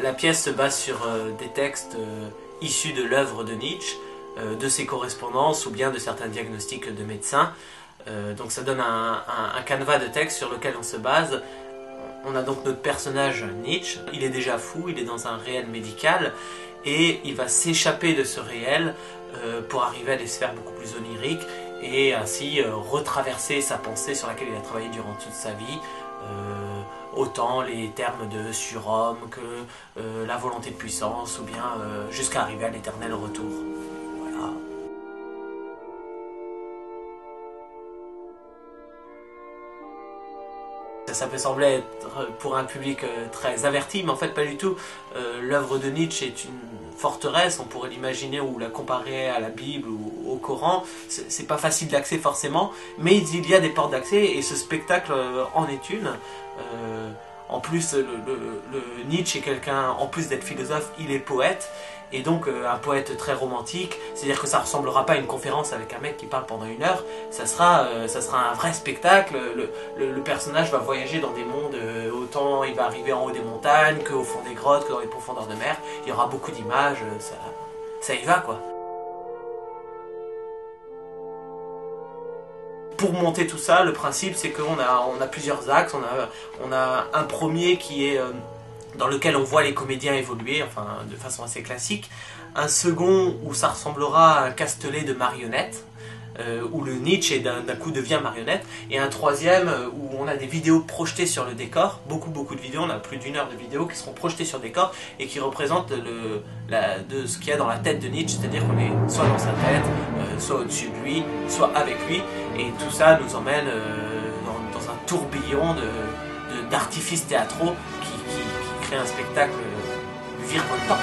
La pièce se base sur des textes issus de l'œuvre de Nietzsche, de ses correspondances ou bien de certains diagnostics de médecins. Donc ça donne un canevas de texte sur lequel on se base. On a donc notre personnage Nietzsche, il est déjà fou, il est dans un réel médical et il va s'échapper de ce réel pour arriver à des sphères beaucoup plus oniriques et ainsi retraverser sa pensée sur laquelle il a travaillé durant toute sa vie, autant les termes de surhomme que la volonté de puissance ou bien jusqu'à arriver à l'éternel retour. Voilà. Ça peut sembler être pour un public très averti, mais en fait pas du tout. L'œuvre de Nietzsche est une forteresse, on pourrait l'imaginer ou la comparer à la Bible ou au Coran. C'est pas facile d'accès forcément, mais il y a des portes d'accès et ce spectacle en est une. En plus, le Nietzsche est quelqu'un, en plus d'être philosophe, il est poète. Et donc un poète très romantique, c'est-à-dire que ça ne ressemblera pas à une conférence avec un mec qui parle pendant 1 heure, ça sera un vrai spectacle, le personnage va voyager dans des mondes, autant il va arriver en haut des montagnes, qu'au fond des grottes, que dans les profondeurs de mer, il y aura beaucoup d'images, ça y va quoi. Pour monter tout ça, le principe c'est qu'on a plusieurs axes, on a un premier qui est dans lequel on voit les comédiens évoluer, enfin de façon assez classique, un second où ça ressemblera à un castelet de marionnettes, où le Nietzsche d'un coup devient marionnette, et un troisième où on a des vidéos projetées sur le décor, beaucoup de vidéos, on a plus d'1 heure de vidéos qui seront projetées sur le décor et qui représentent de ce qu'il y a dans la tête de Nietzsche, c'est-à-dire qu'on est soit dans sa tête, soit au-dessus de lui, soit avec lui, et tout ça nous emmène dans un tourbillon d'artifices théâtraux qui crée un spectacle virevoltant.